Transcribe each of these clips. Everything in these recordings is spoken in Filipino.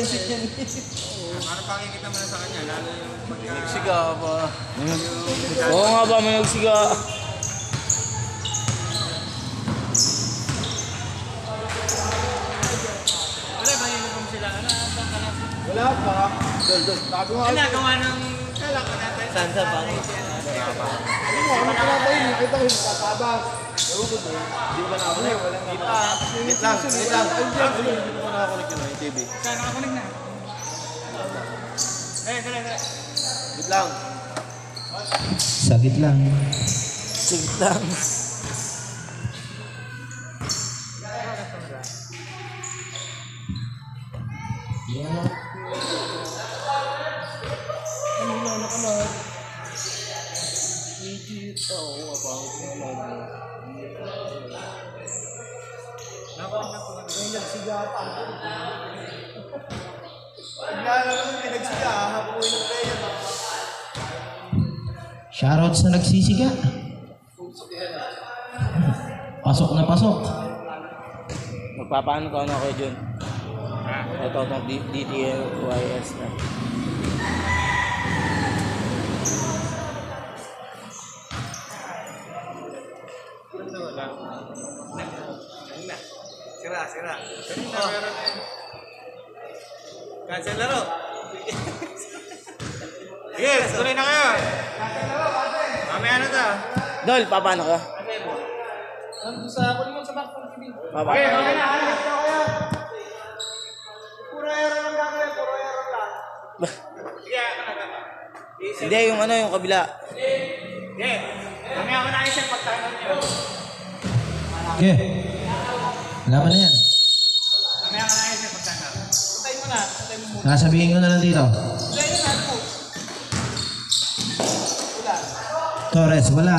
pinsit yan. Para pakikita mo na sa kanya, lalo yung pagka... Nagsiga pa. Oo nga ba, may nagsiga. Wala ba yung kung sila? Wala pa. Bago nga. Ginagawa ng kalak na natin. Sansa pa. Ano mo, ano pinatay niya? Ito yung tatabas. Ewan ko doon. Hindi ko ba nakakulik? Walang nakakulik. Wait lang, wait lang. Hindi ko nakakulik yun yung TV. Saan nakakulig na? Dali. Wait lang. Sagit lang. Sigit lang. Kanina na ka na. Legit. Oo, about na lang. May nagsiga pa. Bigla na naman may nagsiga. Habang may nagsiga. Shoutout sa nagsisiga. Pasok na pasok. Magpapaano ka na ako dyan? Ito itong DTLYS na. Sira. Cancel laro. Yes, tuloy na kayo. Mamaya na ta. Dol, papaano ka? Nandun sa ako naman sa back ng TV. Papaano Okay ka? na. Puro error lang gagawin. Puro error lang. Hindi, yung ano, yung kabila. Okay. Mamaya ko na kayo siya pagtanong niyo. Okay. Laban na yan. Mamaya ko na kayo siya pagtanong. Patay mo na. Patay mo muna. Nasabihin ko na lang dito. Wala yun na. Wala. Torres, wala.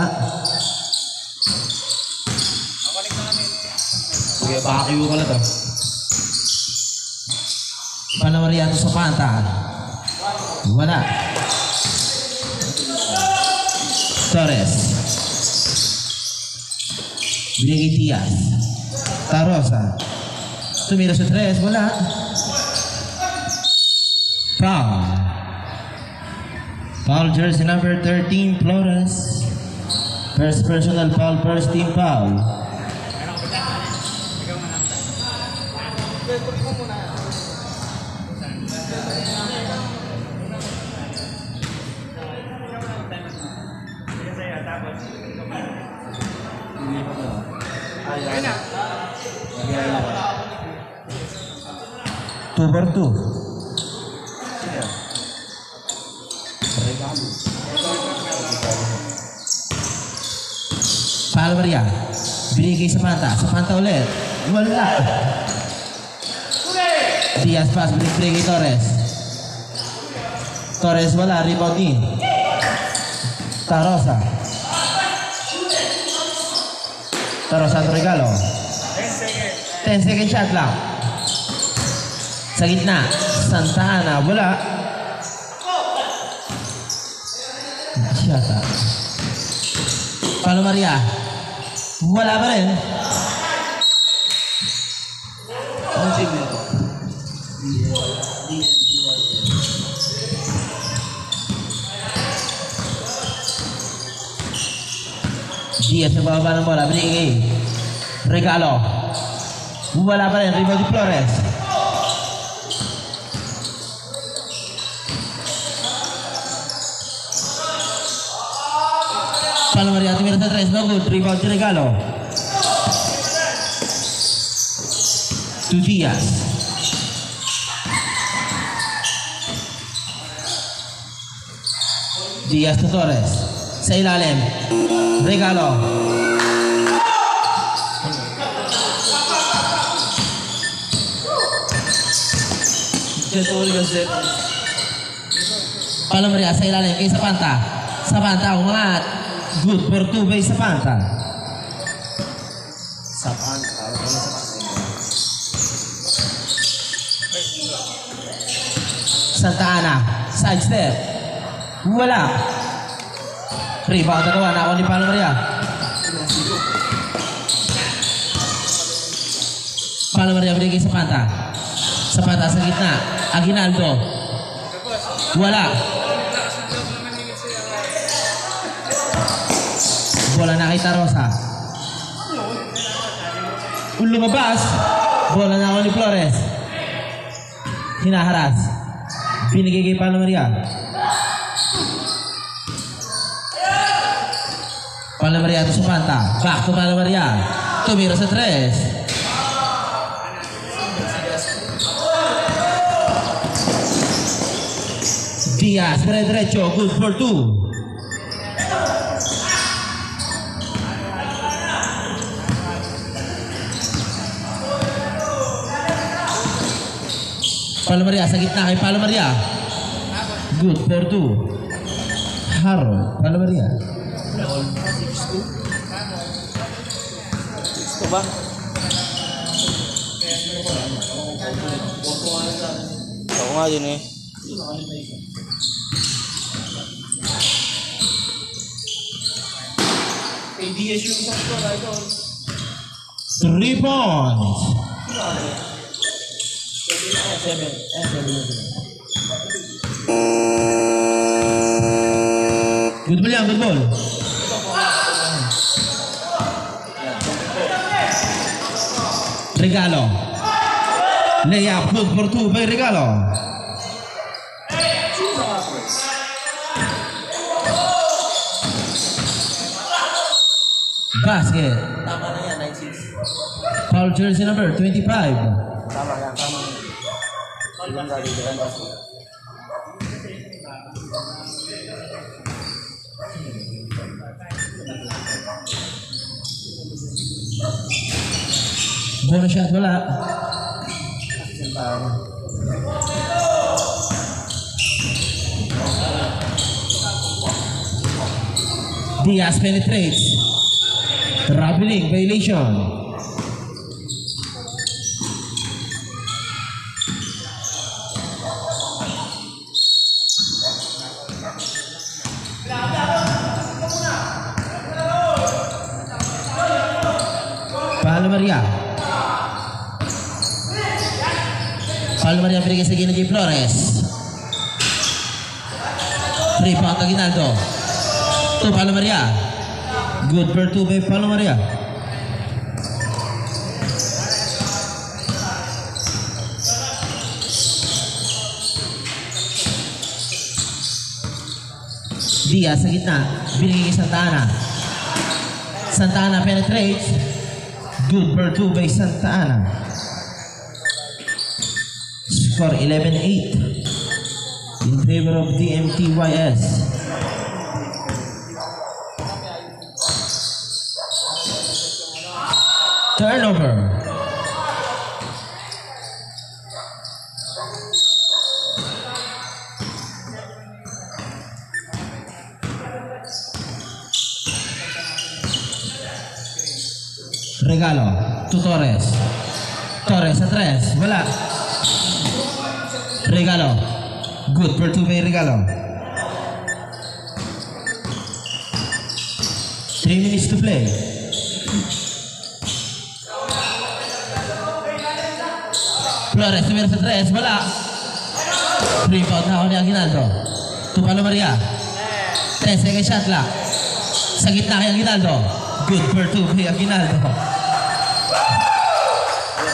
Sige, pakiyo ko na to. Panamariato sa Panta. Wala. Torres. Binigay Tias. Tarosa. Tumira sa tres, wala. Foul. Foul jersey number 13, Flores. First personal foul, first team foul. Two for two. Palmaria. Binigay sa Panta. Sa Panta ulit. Wala. Diaz pass. Binigay Torres. Torres wala. Rebound ni Tarosa. Tarosa ang regalo. 10 second shot lang. Sa gitna. Santa Ana. Wala. Siyata. Palmaria. Wala pa rin. Ang sibil ko. Diaz sa baba ng bola. Binigay. Regalo. Wala pa rin. Rebound ni Flores. Palmaria tumira sa tres. No good. Rebound ni Regalo. To Diaz. Diaz to Torres. Sa ilalim. Regalo. Palmaria sa ilalim kay Sapanta. Sapanta umangat. Good for two by Sapanta. Sapanta. Santa Ana. Side step. Wala. Rebound na ako ni Palmaria. Palmaria binigay sa Panta. Sa Panta sa gitna. Aguinaldo. Wala. Bola na kay Tarosa. Lumabas. Bola na ako ni Flores. Hinaharas. Binigay kay Palo Maria. Palo Maria to sa Panta. Back to Palo Maria. Tumira sa 3. Diaz, dire-diretso, good for 2. Palo Maria, sa gitna kay Palo Maria. Good for 2. Harold, Palo Maria. Gusto ba? Ako nga din eh. 3 points. Good ball yan, good ball. Regalo. Layup, good for 2 by Regalo. Basket. Tama na yan, 9-6. Foul jersey number 25. Tama yan, tama yan. Ilang gagawin ka rin. Bonus shot, wala. Diaz penetrates. Traveling violation. Palo Maria. Palo Maria binigay sa gina J. Flores. 3 point Aguinaldo. 2 Palo Maria. Good for 2 by Palo Maria. Diaz sa gitna. Binigay kay Santa Ana. Santa Ana penetrates. Good for 2 by Santa Ana. Score 11-8 in favor of DMTYS. Turnover. Regalo to Torres. Torres sa 3. Wala. Regalo. Good for 2 by Regalo. 3 minutes to play. Flores tumira sa 3. Wala. 3 point na ako ni Aguinaldo. To Palo Maria. 3 second shot la. Sa gitna kay Aguinaldo. Good for 2 by Aguinaldo.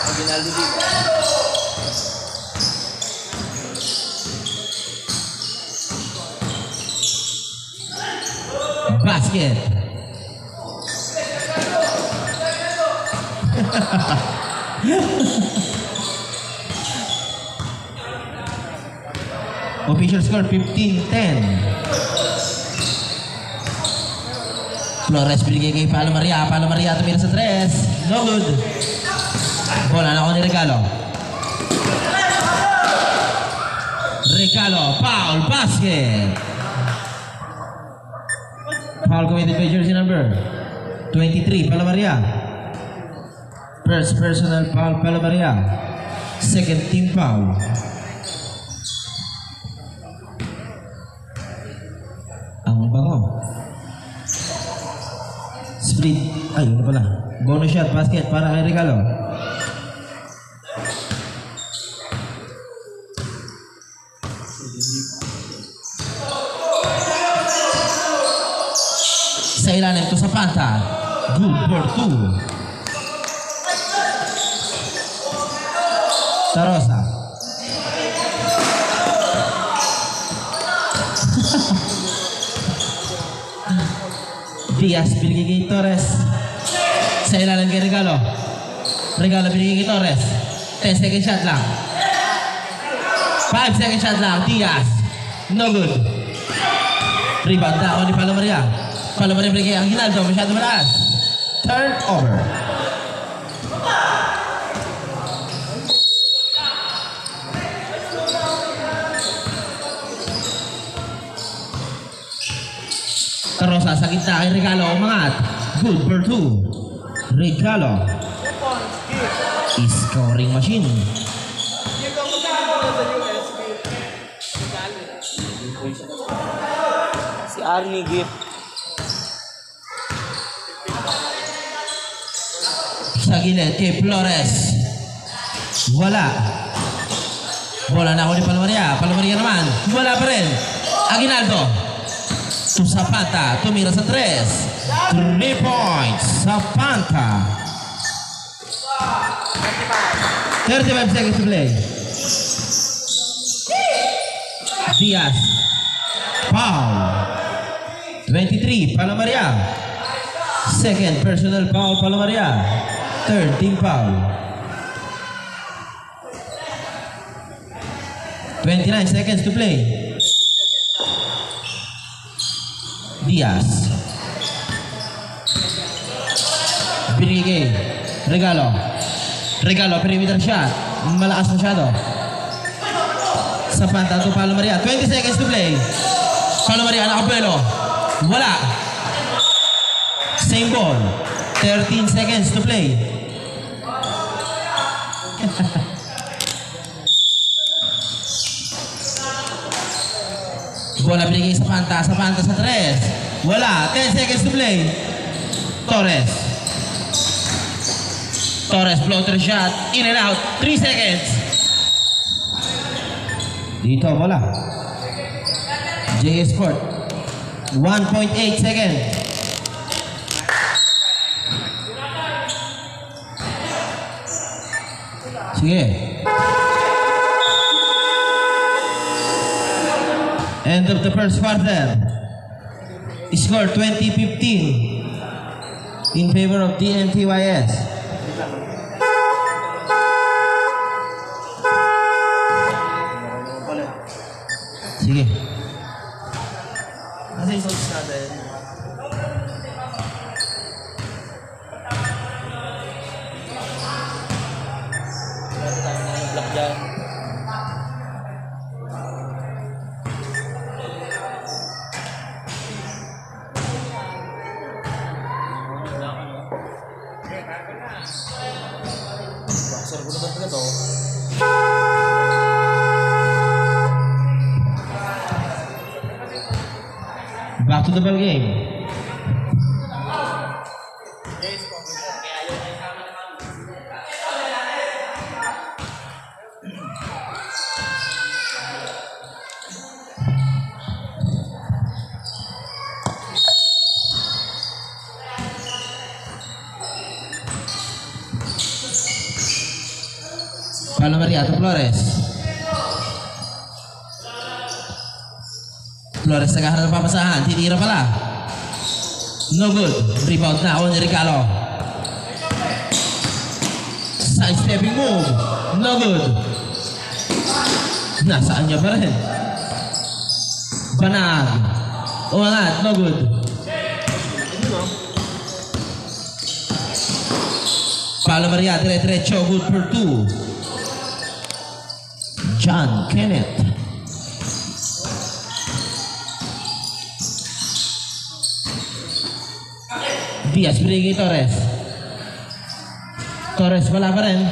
Aguinaldo dito. Basket. Official score 15-10. Flores binigay kay Palo Maria. Palo Maria tumira sa 3. No good. Bola na ako ni Regalo. Regalo. Foul. Basket. Foul committed by jersey number 23, Palo Maria. First personal foul, Palo Maria. Second team foul. Ang bango. Split. Ay, ano pala. Bonus shot, basket para kay Regalo. Panta. Good for 2. Tarosa. Diaz binigay kay Torres. Sa ilalim kay Regalo. Regalo binigay kay Torres. 10 second shot lang. 5 second shot lang. Diaz. No good. Rebound na ako ni Palomaria. Palomaria binigay ang Ginaldo. Masyado malakas. Turnover. Tarosa sa gitna kay Regalo. Umangat. Good for 2. Regalo. Scoring machine. Si Arnie Gift. Sa gilid kay Flores. Wala. Bola na ako ni Palomaria. Palomaria naman. Wala pa rin. Aguinaldo. To Zapata. Tumira sa 3. 3 points. Zapata. 35 seconds to play. Diaz. Foul. 23. Palomaria. Second personal foul Palomaria. Third team foul. 29 seconds to play. Diaz. Binigay. Regalo. Regalo, perimeter shot. Malakas masyado. Sa Panta to Palomaria. 20 seconds to play. Palomaria nakabuelo. Wala. Same ball. 13 seconds to play. Bola binigay sa Panta. Sa Panta sa 3. Wala. 10 seconds to play. Torres. Torres floater shot. In and out. 3 seconds. Dito bola. JS Sport. 1.8 seconds. Sige. End of the first quarter. Score 20-15 in favor of DMTYS. Sige. Kasi yung source natin. Meron tayo mga block dyan. Boxer ko naman ito. Back to the ball game. Palomaria to Flores. Flores naghahanap ng papasahan. Tinira pala. No good. Rebound na ako ni Regalo. Side stepping move. No good. Nasaan niya pa rin? Banag. Umangat. No good. Palomaria dire-diretso. Good for 2. John Kenneth. Diaz binigay Torres. Torres wala pa rin.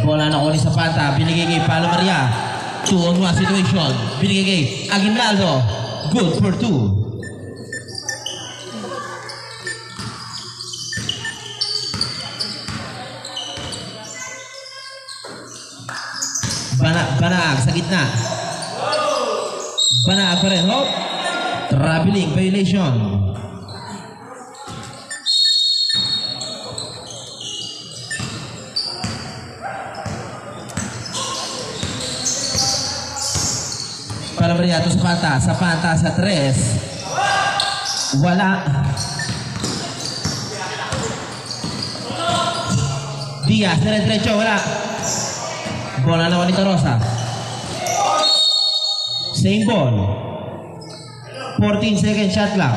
Bola na kunin sa Panta. Binigay kay Palomaria. 2-on-1 situation. Binigay kay Aguinaldo. Good for 2. Banag sa gitna. Banag pa rin. Hop. Traveling violation. Maria to sa Panta sa 3. Wala. Diaz, dire-diretso, wala. Bola naman ni Torosa. Same ball. 14 second shot clock.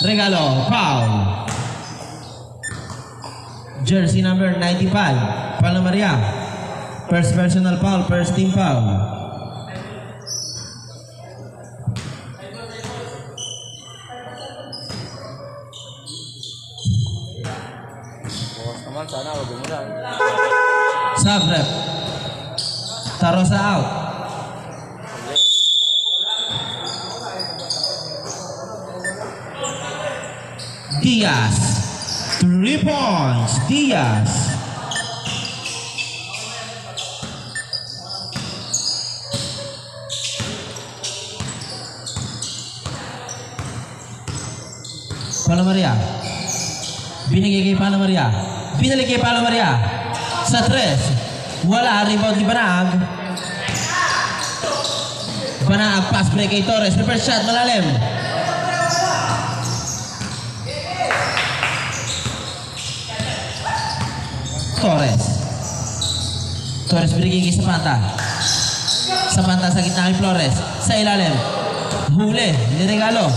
Regalo, foul. Jersey number 95, Palo Maria. First personal foul, first team foul. Bukas naman, sana wag umulan. Sub-rep. Tarosa out. Diaz. 3 points. Diaz. Palo Maria. Binigay kay Palo Maria. Binalik kay Palo Maria. Sa 3. Wala. Rebound ni Banag. Banag. Pass break kay Torres. Reverse shot. Malalim. Torres. Torres binigay kay Sapanta. Sapanta sa gitna kay Flores. Sa ilalim. Huli. Niregalo.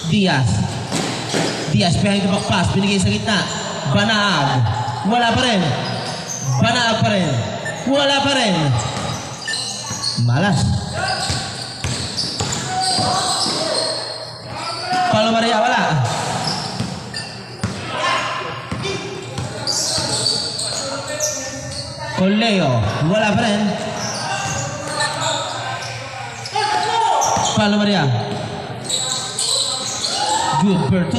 Diaz. Diaz behind the back pass. Binigay sa gitna. Banag. Wala pa rin. Banag pa rin. Wala pa rin. Malas. Palo Maria wala. Coleo wala pa rin. Palo Maria. Good for 2.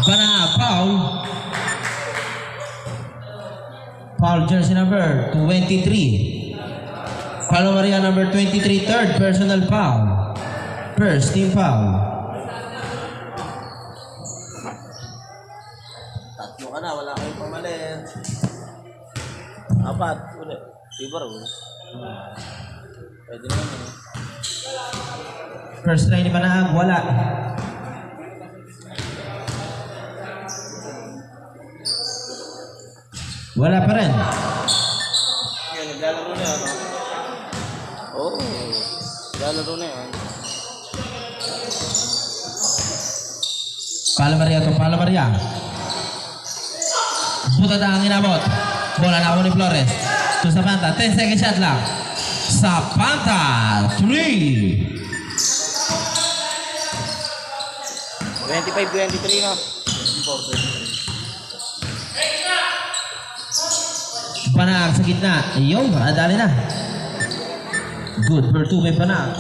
Banag foul. Foul jersey number 23. Palo Maria number 23, third personal foul. First team foul. Tatlo ka na, wala kayong pamalit. 4 ulit. Fever ulit. Pwede naman yun. First try ni Banag, wala. Wala pa rin. Yan, naglalaro na yan. Oo. Naglalaro na yan. Palo Maria to Palo Maria. Buta ang inabot. Bola na ako ni Flores. To Sapanta. 10 second shot lang. Sapanta. 3. 25-23 na. Banag sa gitna. Ayun, adali na. Good for 2 may Banag.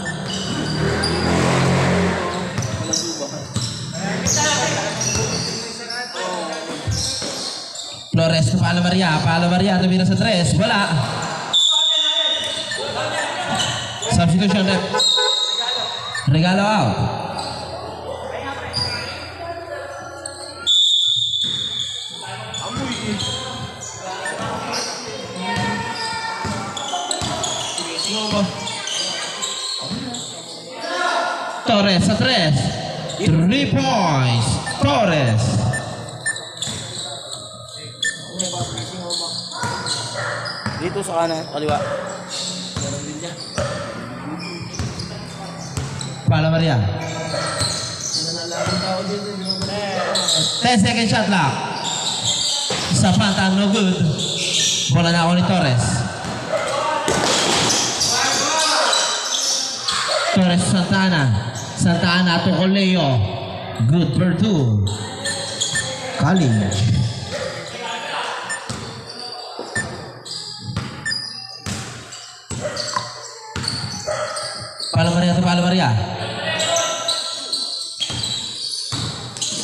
Flores to Palo Maria. Palo Maria tumira sa 3. Wala. Substitution rep. Regalo out. Torres sa 3. 3 points. Torres. Dito sa kanan, kaliwa. Palo Maria. 10 second shot lang. Sapanta no good. Bola na ako ni Torres. Torres Santana. Santana to Coleo. Good for 2. College. Palo Maria to Palo Maria.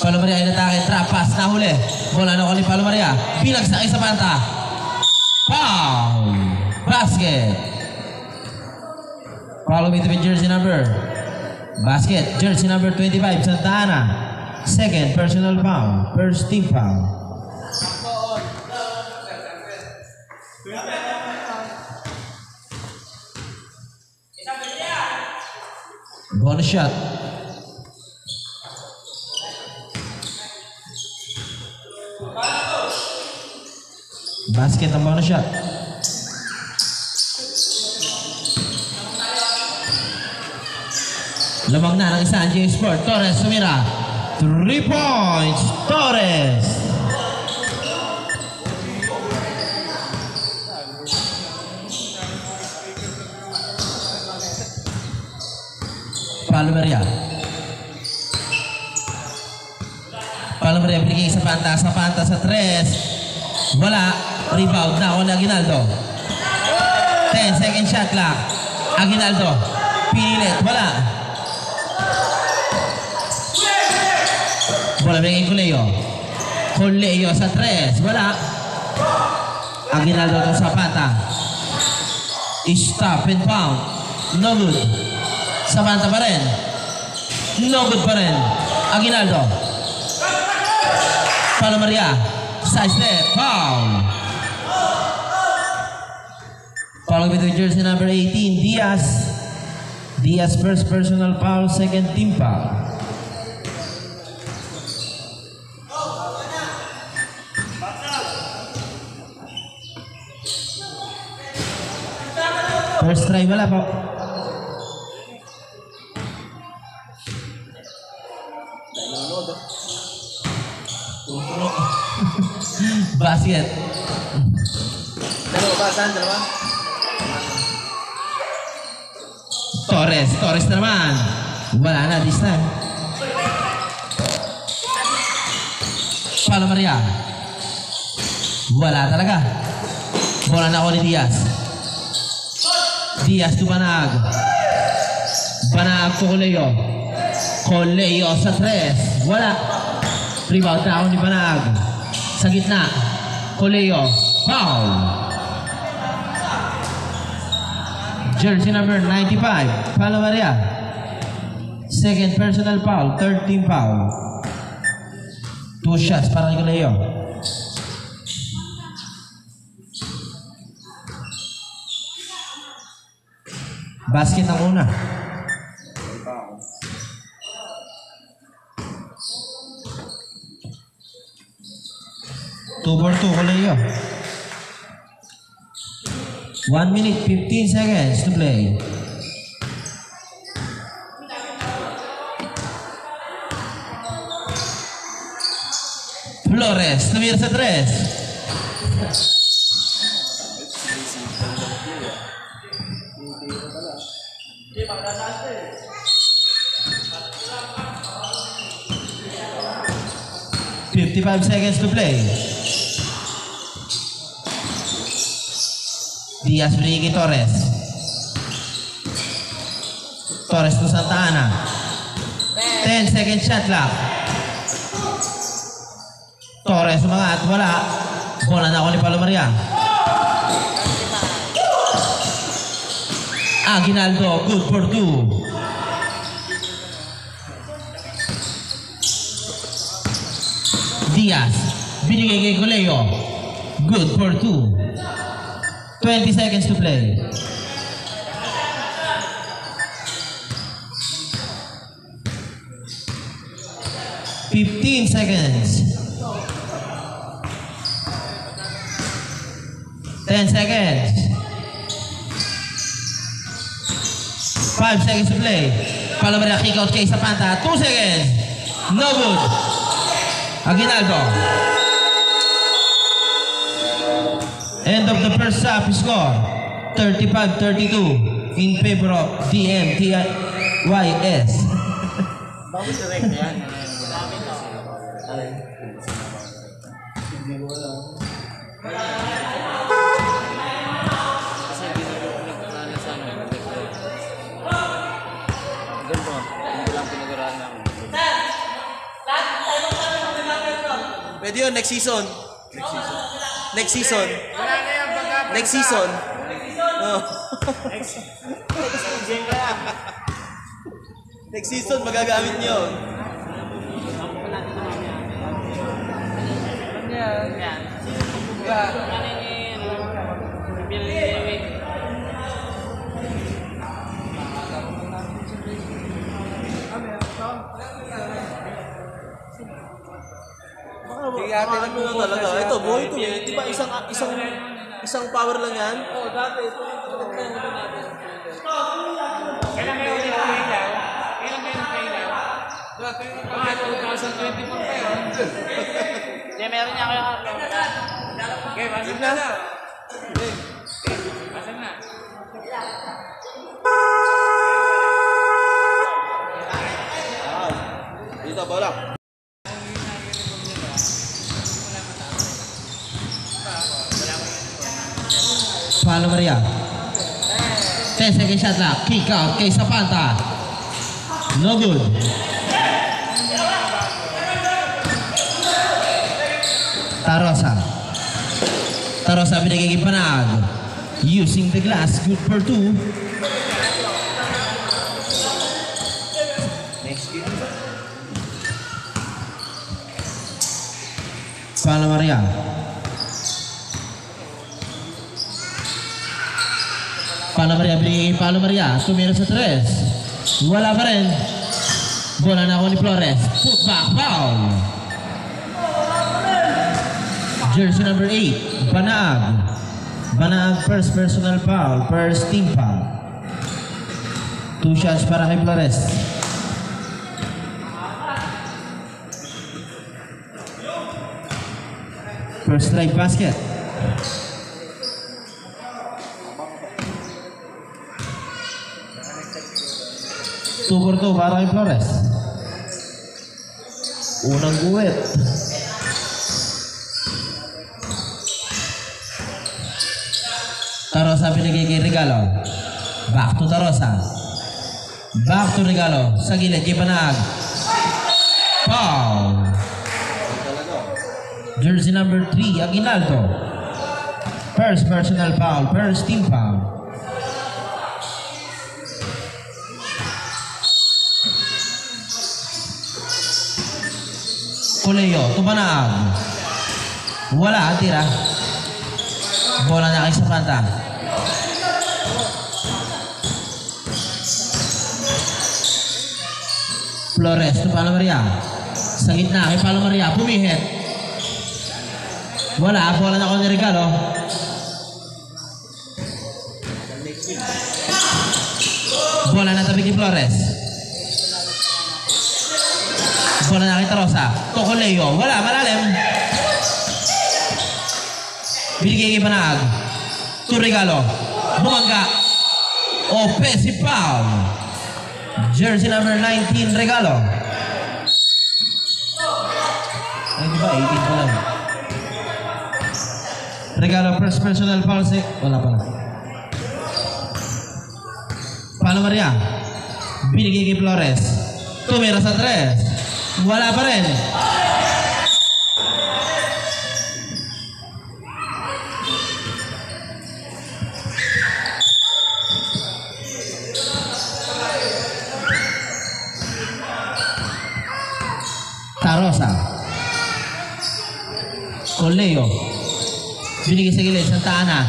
Palo Maria inatake, trap pass, nahuli. Bola na ko ni Palo Maria. Binagsak sa Panta. Foul! Basket! Follow me to the jersey number. Basket, jersey number 25, Santa Ana. Second personal foul. First team foul. Bonus shot. Basket ang bonus shot. Lamang na ng isa ang James Sport. Torres sumira. 3 points. Torres. Palo Maria. Palo Maria binigay sa Panta. Sa Panta sa 3. Wala. Rebound na ako ni Aguinaldo. 10 second shot clock. Aguinaldo. Pinilit. Wala. Bola bigay Coleo. Coleo sa 3. Wala. Aguinaldo to sa Panta. Stop and pound. No good. Sa Panta pa rin. No good pa rin. Aguinaldo. Palo Maria. Side step. Foul. Following with the jersey number 18, Diaz. Diaz first personal foul, second team foul. First try, wala po. Basket. Dalawa ba? Saan? Dalawa? Torres. Torres na naman. Wala na this time. Palo Maria. Wala talaga. Bola na ako ni Diaz. Diaz to Banag. Banag to Coleo. Coleo sa 3. Wala. Rebound na ako ni Banag. Sa gitna. Coleo. Foul. Jersey number 95. Palo Maria. Second personal foul. Third team foul. 2 shots para kay Coleo. Basket ang una. Two for two, Coleo. 1 minute, 15 seconds to play. Flores, tumira sa 3. 55 seconds to play. Diaz bringi Torres. Torres to Santa Ana. 10 second shot clock. Torres umangat, wala. Bola na ako ni Palo Maria. Aguinaldo, good for 2. Diaz, binigay kay Coleo. Good for 2. 20 seconds to play. $15 seconds. 10 seconds. 5 seconds to play. Palo Maria kick out kay Zapanta. 2 seconds. No good. Aguinaldo. End of the first half score. 35-32 in favor of DMTYS. Bakit direct yan? Kasi hindi na ako nagpapala sa ano. Ganito. Hindi lang pinag-aralan namin. Pwede yun, next season. Next season. Wala na yan pagka... Next season. Oh. Next season, magagamit niyo. Higate lang muna talaga. Ito, buhay ito eh. Di ba isang power lang yan? Oo, dati. Kailan kayo ulit kailan? Kailan kayo kailan? Mga 2024 kayo. Hindi, meron niya kayo Carlo. Okay, pasok na daw. Pasok na. Dito, bola. Palo Maria. 10 second shot clock. Kick out kay Zapanta. No good. Tarosa binigay kay Panag. Using the glass. Good for 2. Palo Maria. Palo Maria, binigay kay Palo Maria. Tumira sa 3. Wala pa rin. Bola na ako ni Flores. Put back, foul. Jersey number 8, Banag. Banag, first personal foul. First team foul. 2 shots para kay Flores. First strike basket. Two for two para kay Flores. Unang guwit. Tarosa binigay kay Regalo. Back to Tarosa. Back to Regalo. Sa gilid kay Panag. Foul. Jersey number 3, Aguinaldo. First personal foul. First team foul. Kuleo, Tumanag. Wala, tira. Bola na kay Zapanta. Flores to Palo Maria. Sa gitna kay Palo Maria. Pumihit. Wala, bola na ako ni Regalo. Bola na tabi kay Flores. Bola na kay Tarosa. Tocoleo. Wala, malalim. Binigay kay Panag. To Regalo. Bumangga. Offensive foul. Jersey number 19, Regalo. Ay, di ba? 18 pa lang. Regalo, first personal foul. Wala pa lang. Palo Maria. Binigay kay Flores. Tumira sa 3. Wala pa rin. Tarosa. Coleo. Binigay sa gilid. Santa Ana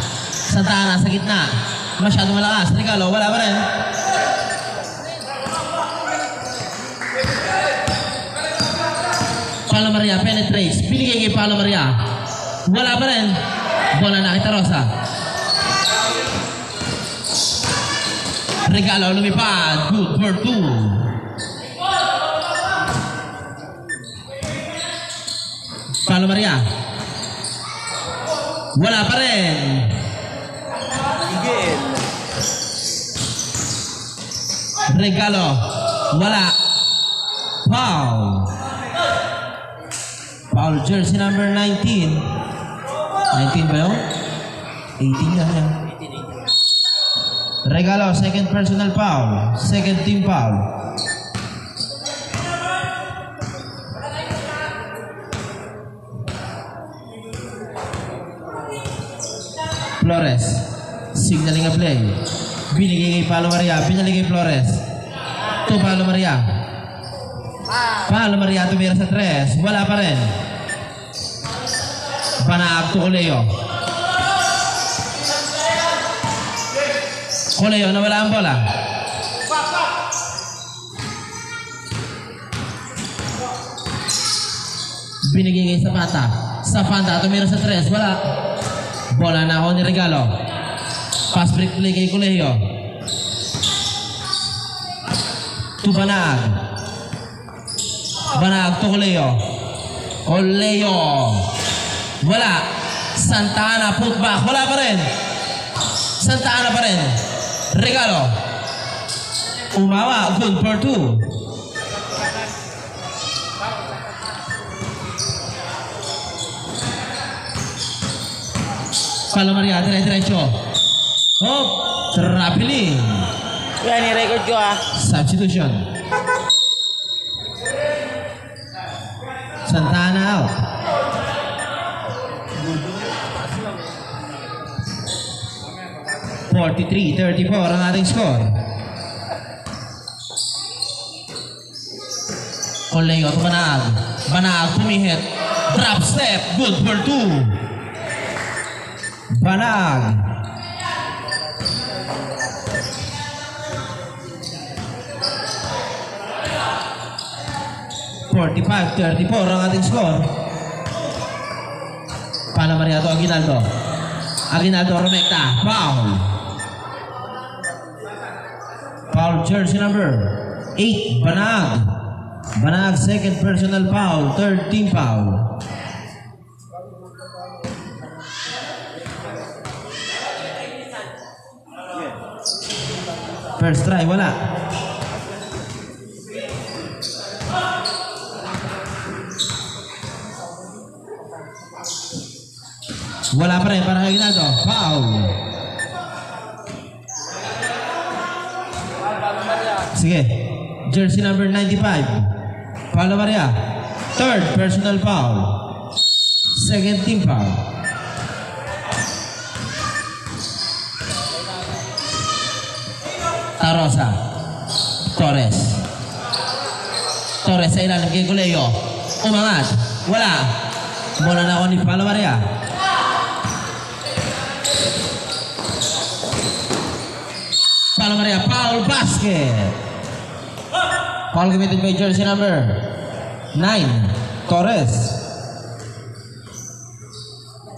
sa gitna. Masyado malakas. Regalo. Wala pa rin. Palo Maria penetrates. Binigay kay Palo Maria. Wala pa rin. Bola na kay Tarosa. Regalo lumipad. Good for 2. Palo Maria. Wala pa rin. Igil. Regalo. Wala. Foul. Foul jersey number 19. 19 ba yun? 18 yan yan. Regalo, second personal foul. Second team foul. Flores. Signaling a play. Binigay kay Palo Maria. Binigay kay Flores. To Palo Maria. Palo Maria tumira sa 3. Wala pa rin. Panaag to Coleo. Coleo nawala ang bola. Binigay kay Zapata. Zapata tumira sa 3. Wala. Bola na ako ni Regalo. Pass break play kay Coleo. To Banag. Banag to Coleo. Coleo. Wala. Santa Ana putback. Wala pa rin. Santa Ana pa rin. Regalo. Umawa. Good for 2. Palo Maria, diretso. Oh, traveling. Yan, i-record ko ah. Substitution. Santana out. (43-34) ang ating score. Coleo to Banag. Banag pumihit. Drop step. Good for 2. Banag. (45-34) ang ating score. Palo Maria to Aguinaldo. Aguinaldo rumekta. Foul. Foul jersey number 8. Banag. Banag second personal foul. Third team foul. First try, wala. Wala pa rin para kay Aguinaldo. Foul. Sige. Jersey number 95. Palo Maria. Third personal foul. Second team foul. Tarosa. Torres. Torres sa ilalim kay Coleo. Umangat. Wala. Bola na ako ni Palo Maria. Palo Maria, foul basket. Foul committed by jersey number 9. Torres.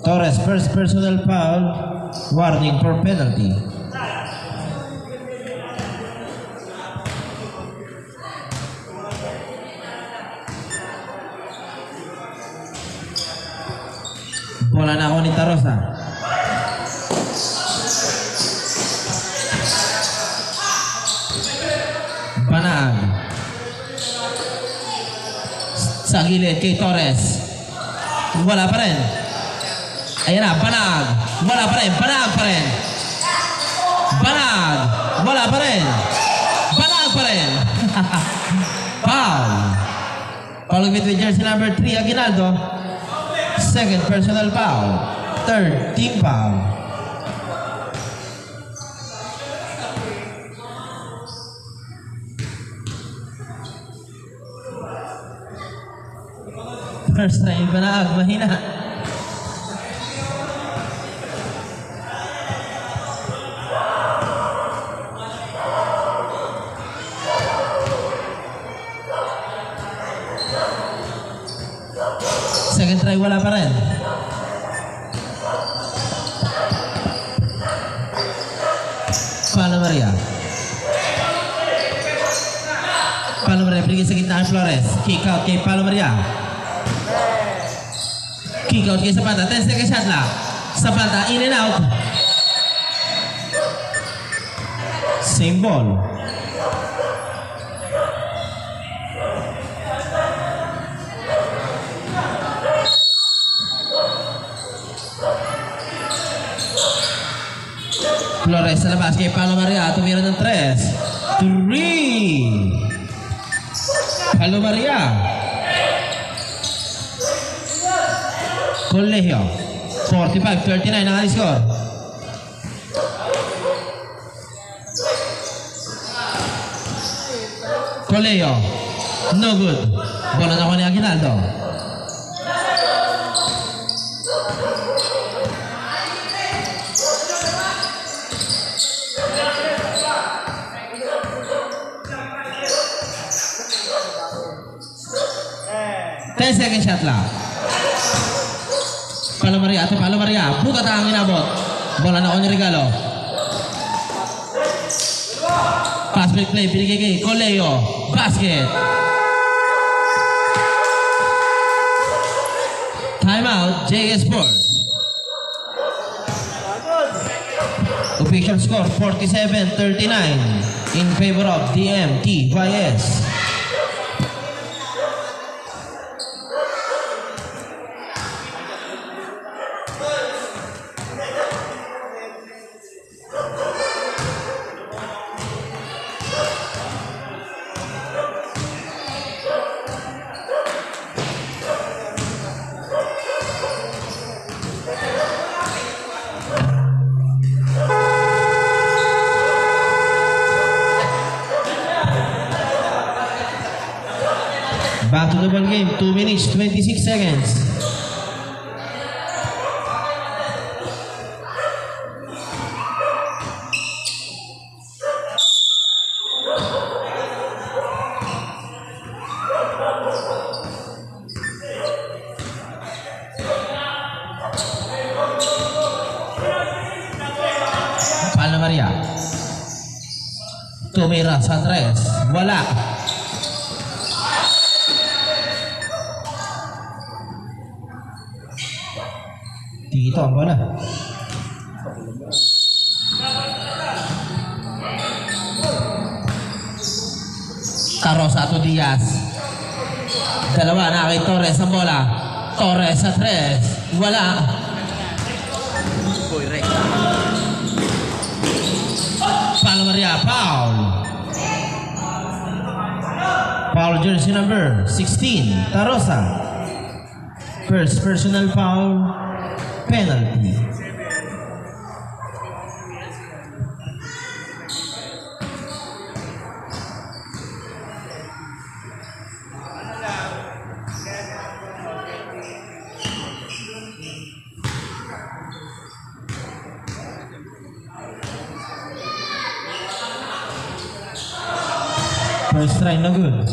Torres, first personal foul. Warning for penalty. Bola na ako ni Tarosa. Banag. Sa gilid kay Torres. Wala pa rin. Ayan na, Banag. Wala pa rin. Banag pa rin. Banag. Wala pa rin. Banag pa rin. Foul. Foul with jersey number 3, Aguinaldo. Second personal foul. Third team foul. First try Banag, mahina. Second try, wala pa rin. Palo Maria. Palo Maria, pergi sa gitna Flores. Kick out kay Palo Maria. Kick out kay Zapata. 10 seconds shot lang. Zapata, in and out. Same ball. Flores sa labas kay Palo Maria. Tumira ng 3. 3. Palo Maria. Coleo. 45-39 ang score. Coleo. No good. Bola na ko ni Aguinaldo. Second shot lang. Palo Maria. Bukat ang inabot. Bola na ko ni Regalo. Pass break play. Binigay kay Coleo. Basket. Timeout. JS Sports. Official score 47-39 in favor of DMTYS. Back to the ball game, 2 minutes, 26 seconds. Palo Maria. Tumira sa tres. Wala. Dito ang bola. Carosato Diaz. Dalawa na kay Torres ang bola. Torres sa tres. Wala. Palo Maria, foul. Foul jersey number 16, Tarosa. First personal foul. Penalty. First try, no good.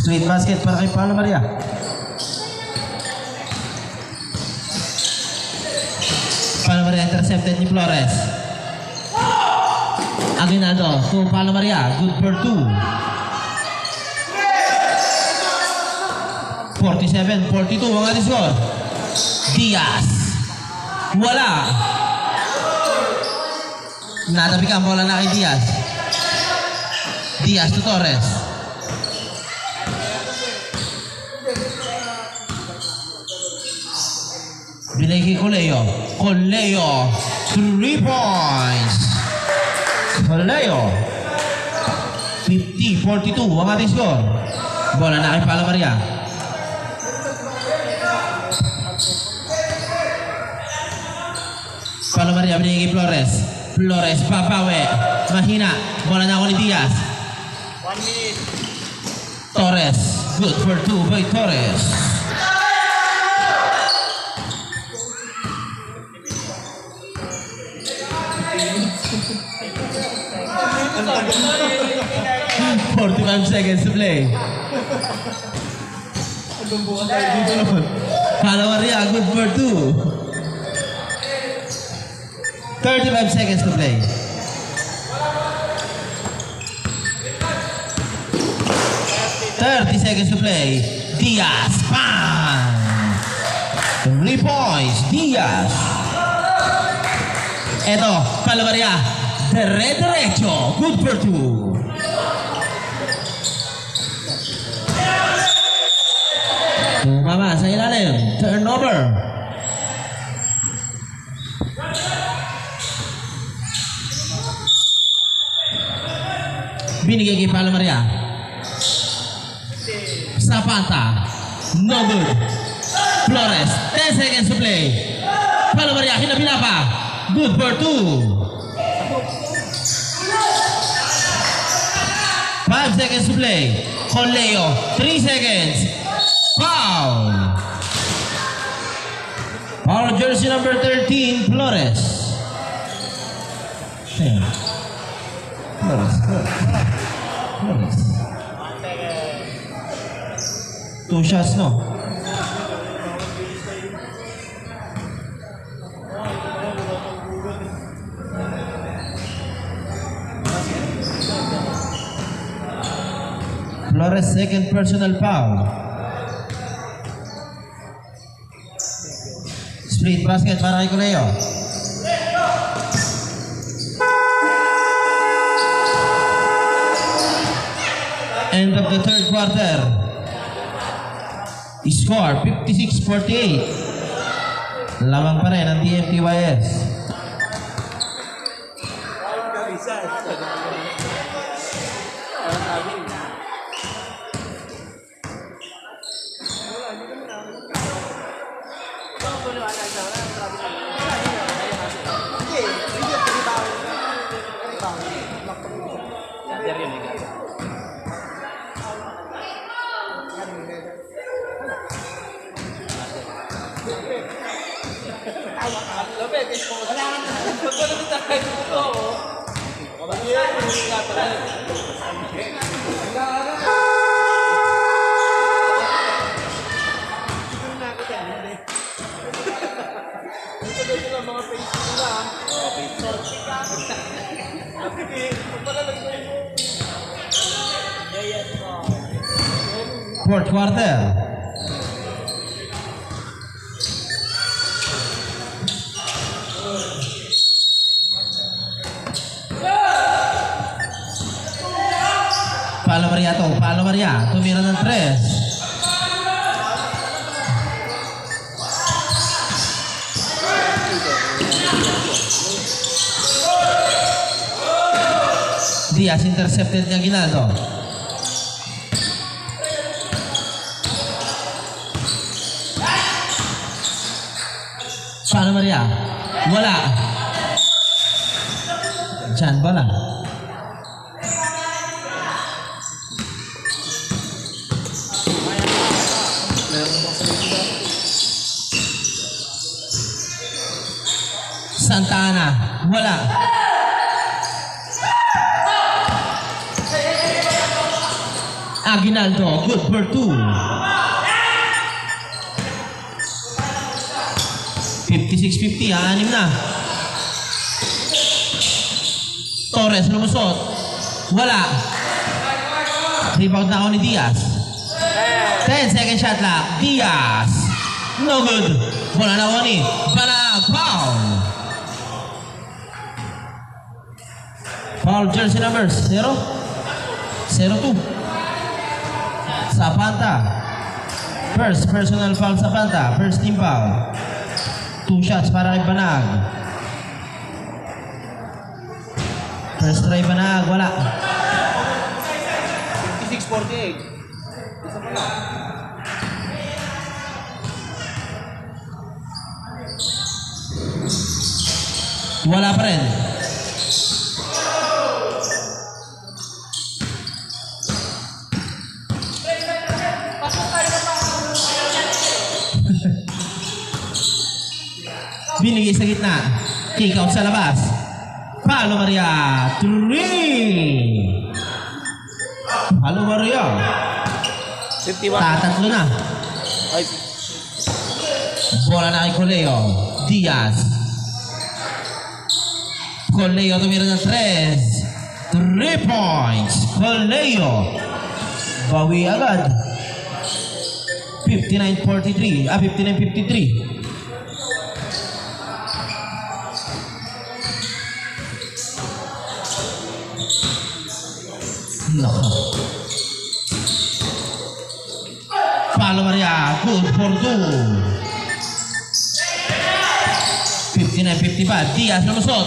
Straight basket para kay Palo Maria. Palo Maria intercepted ni Flores. Aguinaldo to Palo Maria. Good for 2. 47-42 ang ating score. Diaz. Wala. Natabi ka ang bola na kay Diaz. Diaz to Torres. Binay kay Coleo. Coleo. 3 points. Coleo. 50-42 ang ating score. Bola na kay Palo Maria. Palo Maria binigay kay Flores. Flores babawi. Mahina. Bola na ako ni Diaz. 1 minute. Torres. Good for 2 by Torres. $45 seconds to play. Palo Maria, good for 2. 35 seconds to play. Seconds to play. Diaz, bang! 3 points, Diaz. Eto, Palo Maria, derecho, good for 2. Tumama sa ilalim, turnover. Binigay kay Palo Maria. Zapata. No good. Flores. 10 seconds to play. Palo Maria. Hinabila pa. Good for 2. 5 seconds to play. Coleo. 3 seconds. Foul. Our jersey number 13, Flores. Damn. Flores. 2 shots, no? Flores, second personal foul. Split basket para kay Coleo. End of the third quarter. Score 56-48. Lamang pa rin ang DMTYS. Fourth quarter. Palo Maria to. Palo Maria. Tumira ng 3. Diaz intercepted ni Aguinaldo. Palo Maria. Wala. Diyan ba lang? Santa Ana. Wala. Aguinaldo. Good for 2. 56-50, anim na. Torres lumusot. Wala. Rebound na ako ni Diaz. 10 second shot lang. Diaz. No good. Wala na ako ni Banag. Foul. Foul jersey numbers 0 0-2. Zapata. First personal foul Zapata. First team foul. 2 shots para kay Banag. First try Banag, wala. 56-48. Isa pa lang. Wala pa rin. Binigay sa gitna. Kick out sa labas. Palo Maria. 3. Palo Maria. 51. Tatatlo na. Ay, Bola na kay Coleo. Diaz. Coleo tumira ng 3. 3 points. Coleo. Bawi agad. 59-43. 59-53. No. Palo Maria, good for 2. 59-55. Diaz lumusot.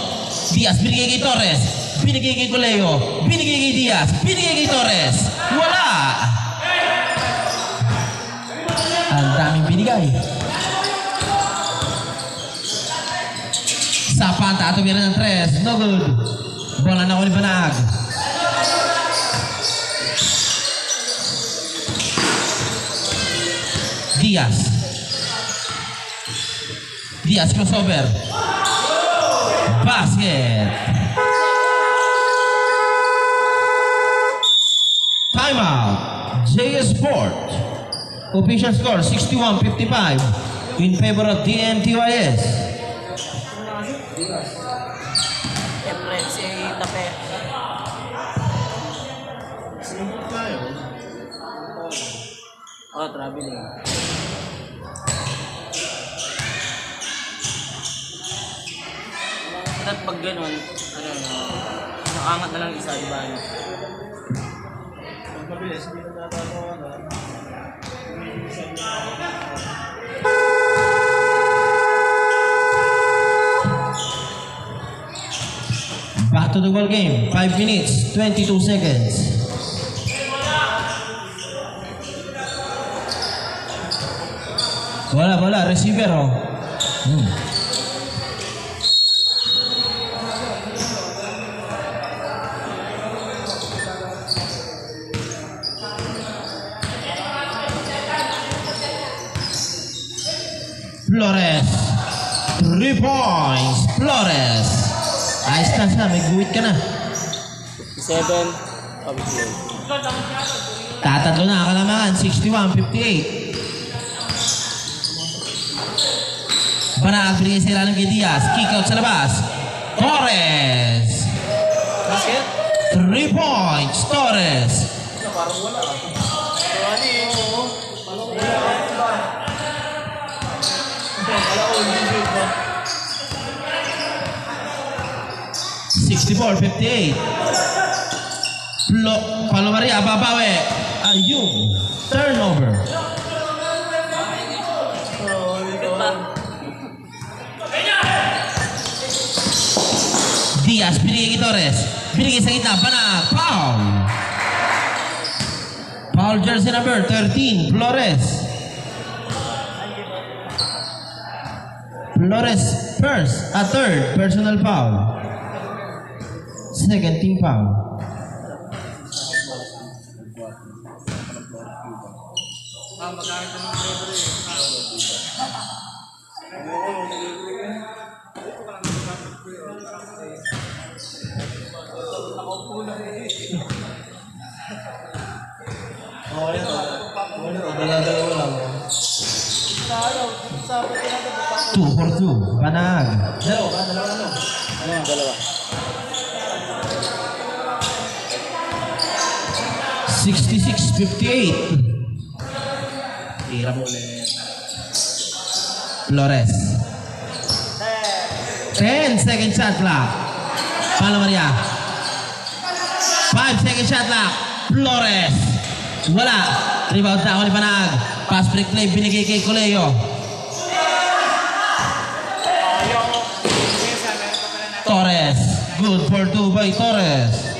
Diaz binigay kay Torres. binigay kay Coleo, binigay kay Diaz, binigay kay Torres. Wala! Ang daming binigay. Sa panta, tumira ng 3. No good. Bola na ulit Banag. Diaz. Diaz crossover. Basket. Timeout. JS Sport. Official score 61-55 in favor of DNTYS. Efren, si Tape. Oh, traveling. At pag ganun, nakangat na lang isa, diba? Ang mabilis, hindi na natatawa na. Back to the ball game. 5 minutes, 22 seconds. Bola, receiver oh. Flores. 3 points. Flores. Ayos ka siya, may guwit ka na. 7. Obviously. Tatatlo na kalamangan, 61-58. Banag, bigay sila ng kay Diaz. Kick out sa labas. Torres. Basket? 3 points. Torres. Parang wala. Ano eh? Parang wala. Wala ko, hindi shoot ba? 64-58. Palo Maria, babawi. Ayun. Turnover. Diaz, binigay kay Torres. Binigay sa gitna. Banag. Foul. Foul jersey number 13. Flores. Flores first. Third. Personal foul. Second team foul. Okay na. Dala-dalawa lang. 2 for 2. Banag. Dalawa lang. Dalawa. 66-58. Hirap ulit. Flores. 10 second shot clock. Palo Maria. 5 second shot clock. Flores. Wala. Rebound na ako ni Banag. Pass break play binigay kay Coleo. Torres. Good for 2 by Torres.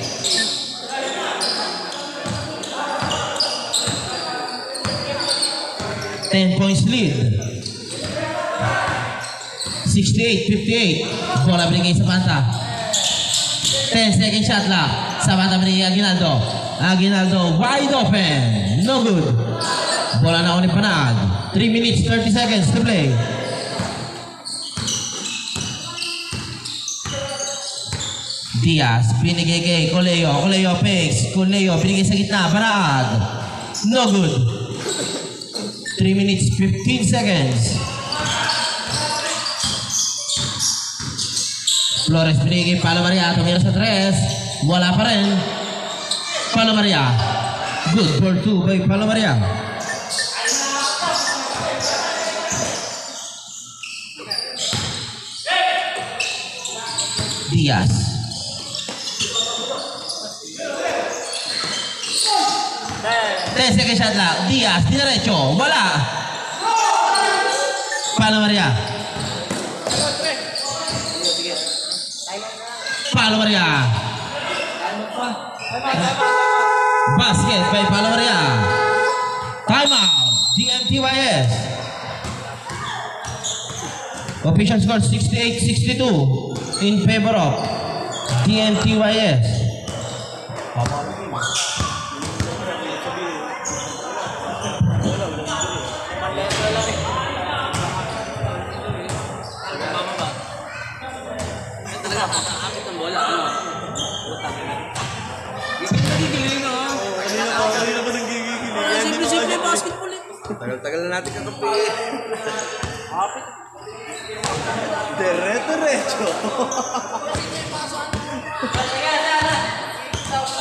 Ten points lead. 68-58. Bola binigay sa Panta. 10 second shot clock. Sa Panta binigay Aguinaldo. Aguinaldo wide open. No good. Bola na ulit Panag. 3 minutes 30 seconds to play. Diaz binigay kay Coleo. Coleo picks. Coleo binigay sa gitna. Panag. No good. 3 minutes 15 seconds. Flores binigay kay Palo Maria. Tumira sa 3. Wala pa rin. Palo Maria. Good for 2 by Palo Maria. Diaz. Second shot lang. Diaz, dinerecho. Wala. Palo Maria. Palo Maria. Basket by Palomaria. Timeout. DMTYS. Official score 68-62 in favor of DMTYS. Kanina pa nang gigigil. Simple basketball eh. Tagal-tagal na natin kakapi. Diretso.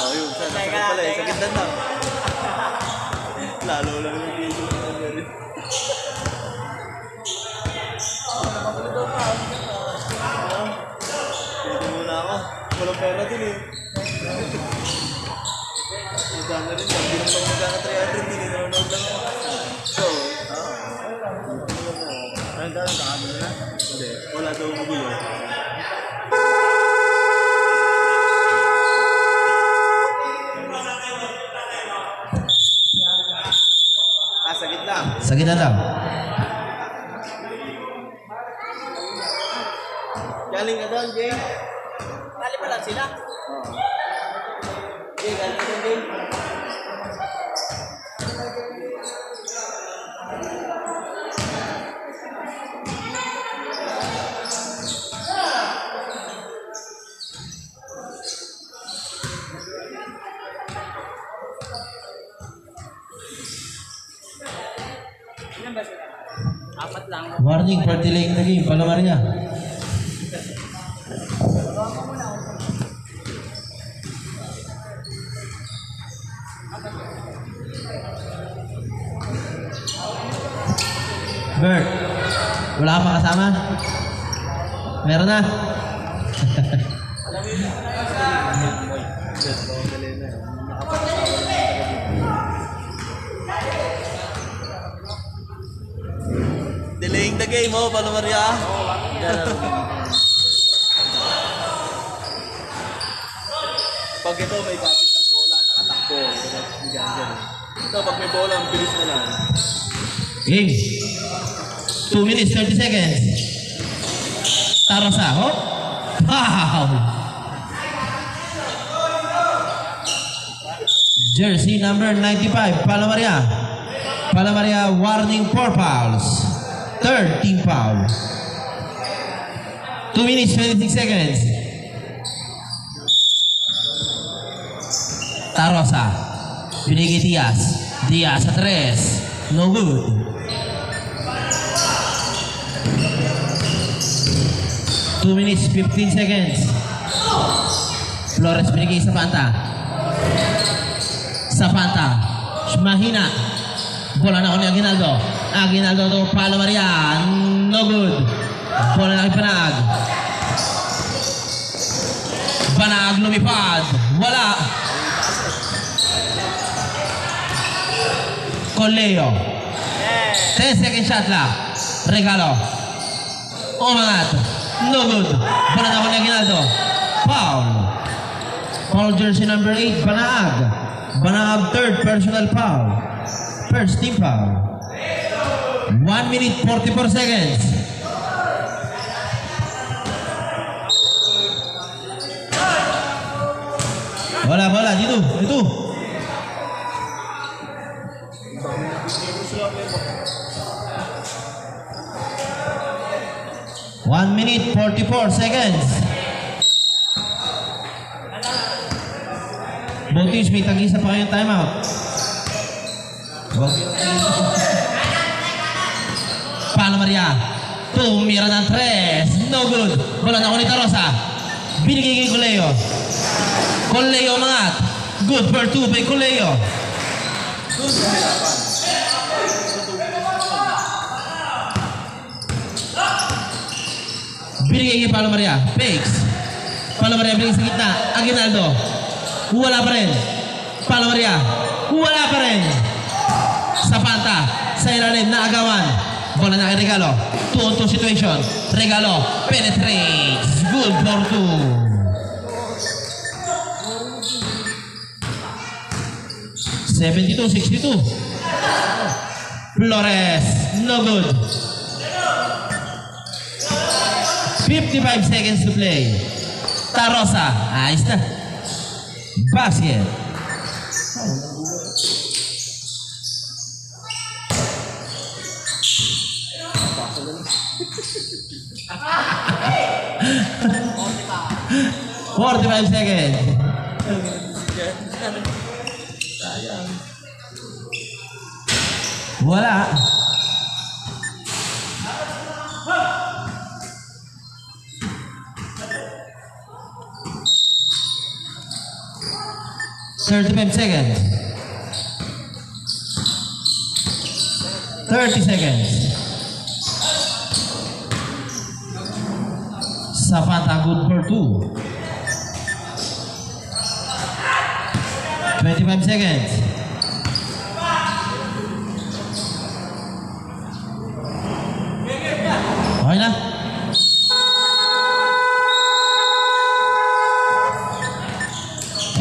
Oh, yun. Sakit pala eh. Sakit na. Lalo lang yung video. Pwede muna ako. Walang pera din eh. Magana rin. Hindi naman pag magana 300 din. Nanonood lang ako. So, anong dahil kakano na? Hindi. Wala daw magulo. Sagit lang. Sa gitna lang. Galing ka doon, Jay. Kali pa lang sila. Jay, galing ka doon, Jay. Apat lang. Warning for delaying the game. Palomaria. Bert, wala ka pa kasama? Meron na? Delaying the game, oh, Palomaria. Pag ito may kapit ng bola, nakatakbo. Ito, pag may bola, ang bilis na lang. Game. 2 minutes, 30 seconds. Tarosa, oh. Wow! Jersey number 95, Palomaria. Palomaria warning 4 fouls. Third team foul. 2 minutes, 26 seconds. Tarosa. Binigay Diaz. Diaz sa 3. No good. 2 minutes, 15 seconds. Flores binigay sa Panta. Sa Panta. Mahina. Bola na ako ni Aguinaldo. Aguinaldo to Palomaria. No good. Bola na kay Panag. Panag lumipad. Wala. Coleo. 10 second shot lang. Regalo. Umangat. No good. Bola na ako ni Aguinaldo. Foul. Foul jersey number 8. Banag. Banag third personal foul. First team foul. 1 minute 44 seconds. Bola dito. Ito. One minute 44 seconds. Both teams may tag-isa pa kayong timeout. Palomaria. Tumira ng 3. No good. Bola na ako ni Tarosa. Binigay kay Coleo. Coleo mangat. Good for 2 by Coleo. Binigay kay Palomaria. Fakes. Palomaria binigay sa gitna. Aguinaldo. Wala pa rin. Palomaria. Wala pa rin. Sa Panta. Sa ilalim na agawan. Bola na kay Regalo. 2-on-2 situation. Regalo. Penetrates. Good for 2. 72-62. Flores, no good. 55 seconds to play. Tarosa, ayos na. Basket. "45 seconds. Wala. "35 seconds. 30 seconds. Zapata good for 2. 25 seconds. Okay na.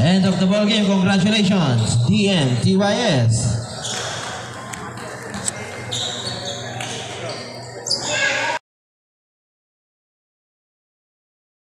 End of the ball game. Congratulations, DMTYS.